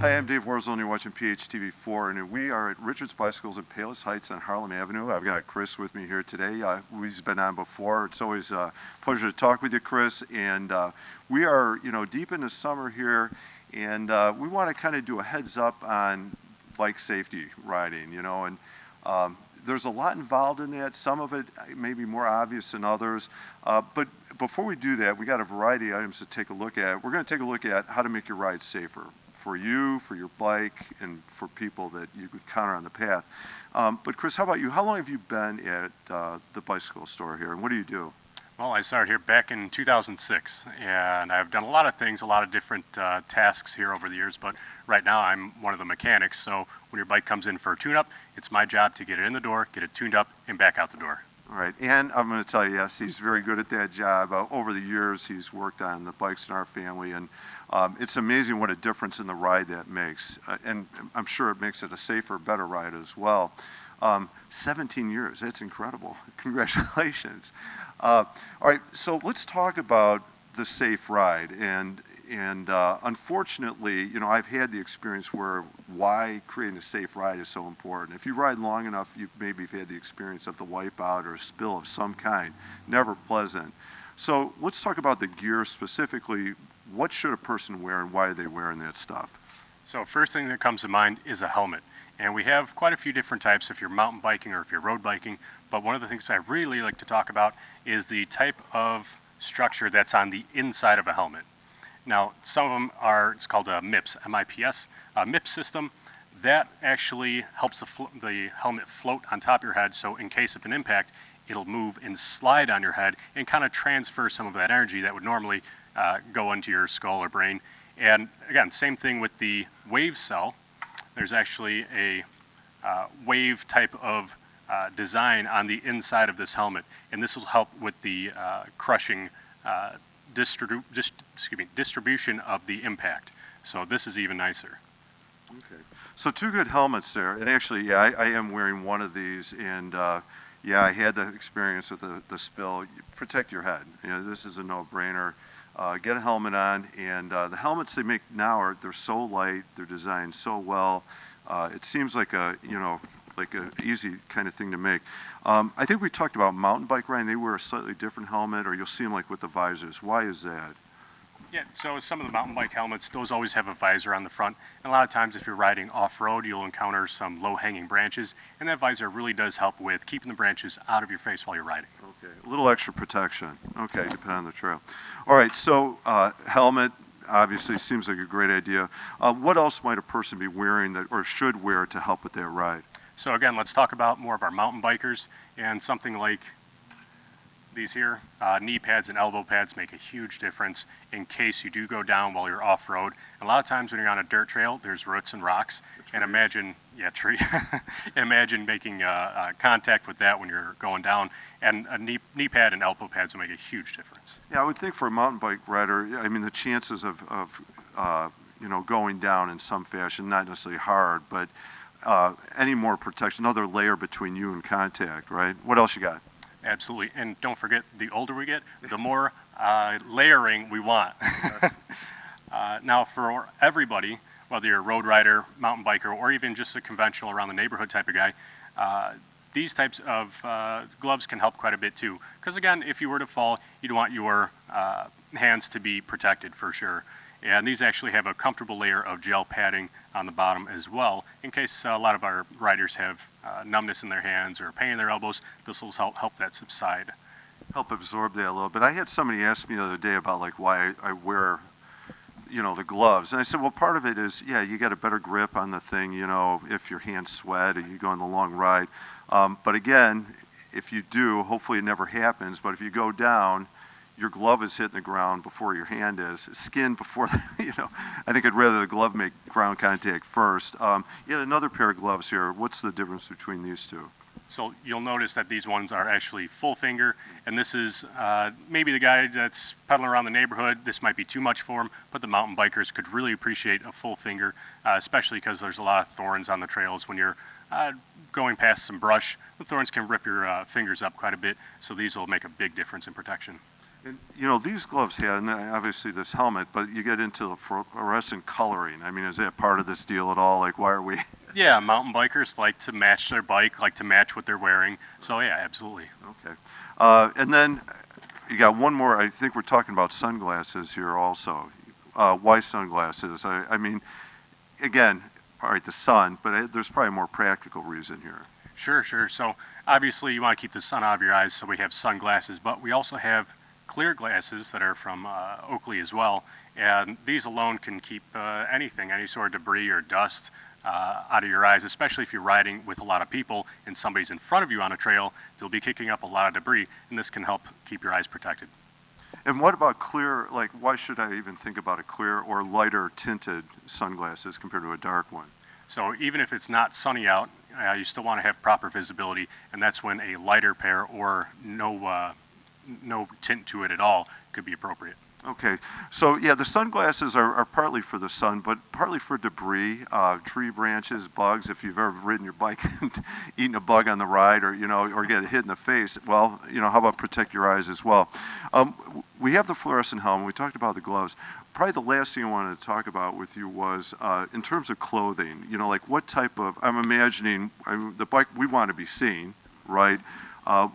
Hi, I'm Dave Warzel, and you're watching PHTV4, and we are at Richard's Bicycles in Palos Heights on Harlem Avenue. I've got Chris with me here today. He's been on before. It's always a pleasure to talk with you, Chris, and we are, deep into summer here, and we want to kind of do a heads up on bike safety riding, and there's a lot involved in that. Some of it may be more obvious than others, but before we do that, we got a variety of items to take a look at. We're going to take a look at how to make your ride safer for you, for your bike, and for people that you encounter on the path. But Chris, how about you? How long have you been at the bicycle store here, and what do you do? Well, I started here back in 2006, and I've done a lot of things, a lot of different tasks here over the years, but right now I'm one of the mechanics, so when your bike comes in for a tune-up, it's my job to get it in the door, get it tuned up, and back out the door. All right, and I'm going to tell you, yes, he's very good at that job. Over the years, he's worked on the bikes in our family, and it's amazing what a difference in the ride that makes. And I'm sure it makes it a safer, better ride as well. 17 years, that's incredible. Congratulations. All right, so let's talk about the safe ride. And unfortunately, I've had the experience where why creating a safe ride is so important. If you ride long enough, you've maybe had the experience of the wipeout or a spill of some kind. Never pleasant. So let's talk about the gear specifically. What should a person wear and why are they wearing that stuff? So first thing that comes to mind is a helmet. And we have quite a few different types if you're mountain biking or if you're road biking. But one of the things I really like to talk about is the type of structure that's on the inside of a helmet. Now, some of them are, it's called a MIPS, M-I-P-S, a MIPS system. That actually helps the helmet float on top of your head, so in case of an impact, it'll move and slide on your head and kind of transfer some of that energy that would normally go into your skull or brain. And again, same thing with the wave cell. There's actually a wave type of design on the inside of this helmet, and this will help with the crushing distribution of the impact. So this is even nicer. Okay. So two good helmets there. And actually, yeah, I am wearing one of these. And yeah, I had the experience with the spill. You protect your head. This is a no-brainer. Get a helmet on. And the helmets they make now they're so light. They're designed so well. It seems like like an easy kind of thing to make. I think we talked about mountain bike riding. They wear a slightly different helmet, or you'll see them like with the visors. Why is that? Yeah, so some of the mountain bike helmets, those always have a visor on the front. And a lot of times if you're riding off-road, you'll encounter some low-hanging branches, and that visor really does help with keeping the branches out of your face while you're riding. Okay, a little extra protection. Okay, depending on the trail. All right, so helmet obviously seems like a great idea. What else might a person be wearing that or should wear to help with that ride? So again, let's talk about more of our mountain bikers, and something like these here, knee pads and elbow pads make a huge difference in case you do go down while you're off-road. And a lot of times when you're on a dirt trail, there's roots and rocks, and imagine making contact with that when you're going down, and a knee pad and elbow pads will make a huge difference. Yeah, I would think for a mountain bike rider, I mean the chances of going down in some fashion, not necessarily hard, but any more protection, another layer between you and contact, right? What else you got? Absolutely, and don't forget, the older we get, the more layering we want. Now, for everybody, whether you're a road rider, mountain biker, or even just a conventional around the neighborhood type of guy, these types of gloves can help quite a bit too. Because again, if you were to fall, you'd want your hands to be protected for sure. And these actually have a comfortable layer of gel padding on the bottom as well, in case a lot of our riders have numbness in their hands or pain in their elbows. This will help that subside. Help absorb that a little bit. I had somebody ask me the other day about like why I wear, the gloves, and I said, well, part of it is, yeah, you get a better grip on the thing, if your hands sweat or you go on the long ride. But again, if you do, hopefully it never happens. But if you go down, your glove is hitting the ground before your hand is, skin before, I think I'd rather the glove make ground contact first. You had another pair of gloves here. What's the difference between these two? So you'll notice that these ones are actually full finger, and this is maybe the guy that's pedaling around the neighborhood, this might be too much for him, but the mountain bikers could really appreciate a full finger, especially because there's a lot of thorns on the trails. When you're going past some brush, the thorns can rip your fingers up quite a bit, so these will make a big difference in protection. And, you know, these gloves had, and obviously this helmet, but you get into the fluorescent coloring. I mean, is that part of this deal at all? Like, why are we? Yeah, mountain bikers like to match their bike, like to match what they're wearing. So yeah, absolutely. Okay. And then you got one more. I think we're talking about sunglasses here also. Why sunglasses? I mean, again, all right, the sun, but there's probably a more practical reason here. Sure, sure. So obviously you want to keep the sun out of your eyes, so we have sunglasses, but we also have clear glasses that are from Oakley as well. And these alone can keep anything, any sort of debris or dust out of your eyes, especially if you're riding with a lot of people and somebody's in front of you on a trail. They'll be kicking up a lot of debris, and this can help keep your eyes protected. And what about clear, like why should I even think about a clear or lighter tinted sunglasses compared to a dark one? So even if it's not sunny out, you still want to have proper visibility, and that's when a lighter pair or no tint to it at all could be appropriate. Okay, so yeah, the sunglasses are partly for the sun, but partly for debris, tree branches, bugs. If you've ever ridden your bike and eaten a bug on the ride, or or get hit in the face, well, how about protect your eyes as well? We have the fluorescent helmet. We talked about the gloves. Probably the last thing I wanted to talk about with you was in terms of clothing. Like what type of? I'm imagining the bike we want to be seen, right?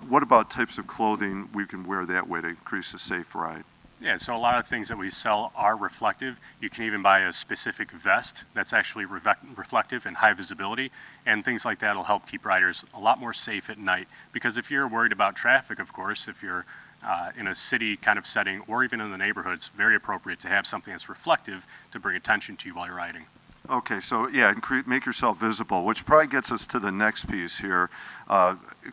What about types of clothing we can wear that way to increase the safe ride? Yeah, so a lot of things that we sell are reflective. You can even buy a specific vest that's actually reflective and high visibility, and things like that will help keep riders a lot more safe at night. Because if you're worried about traffic, of course, if you're in a city kind of setting or even in the neighborhood, it's very appropriate to have something that's reflective to bring attention to you while you're riding. Okay, so yeah, make yourself visible, which probably gets us to the next piece here,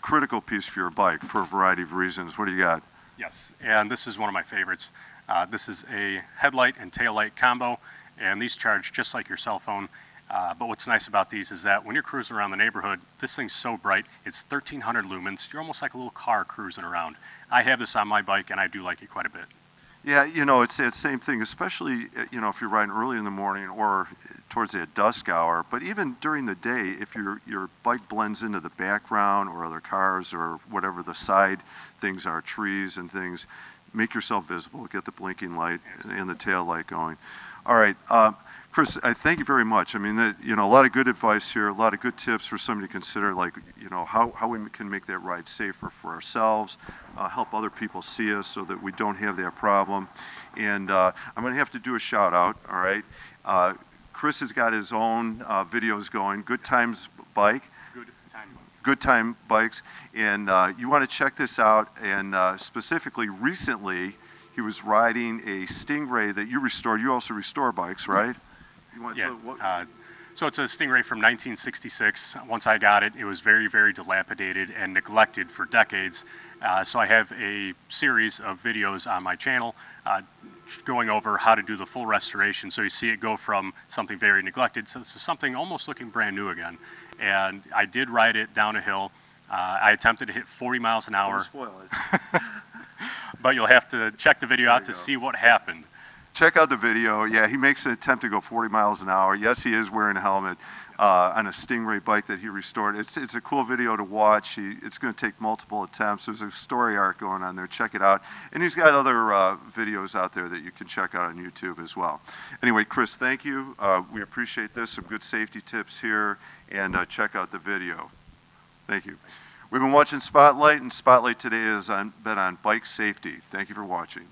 critical piece for your bike for a variety of reasons. What do you got? Yes, and this is one of my favorites. This is a headlight and tail light combo, and these charge just like your cell phone. But what's nice about these is that when you're cruising around the neighborhood, this thing's so bright, it's 1,300 lumens. You're almost like a little car cruising around. I have this on my bike, and I do like it quite a bit. Yeah, it's the same thing, especially, if you're riding early in the morning or towards the dusk hour. But even during the day, if your bike blends into the background or other cars or whatever the side things are, trees and things, make yourself visible, get the blinking light and the tail light going. All right, Chris, I thank you very much. I mean, a lot of good advice here, a lot of good tips for somebody to consider, like, how we can make that ride safer for ourselves, help other people see us so that we don't have that problem. And I'm going to have to do a shout out, all right? Chris has got his own videos going, Good Times Bike. Good Time Bikes. And you want to check this out. And specifically, recently, he was riding a Stingray that you restored. You also restore bikes, right? So it's a Stingray from 1966. Once I got it, it was very, very dilapidated and neglected for decades. So I have a series of videos on my channel going over how to do the full restoration. So you see it go from something very neglected to something almost looking brand new again. And I did ride it down a hill. I attempted to hit 40 miles an hour. Don't spoil it. But you'll have to check the video out to see what happened. Check out the video. Yeah, he makes an attempt to go 40 miles an hour. Yes, he is wearing a helmet on a Stingray bike that he restored. It's a cool video to watch. It's going to take multiple attempts. There's a story arc going on there. Check it out. And he's got other videos out there that you can check out on YouTube as well. Anyway, Chris, thank you. We appreciate this. Some good safety tips here. And check out the video. Thank you. We've been watching Spotlight, and Spotlight today has been on bike safety. Thank you for watching.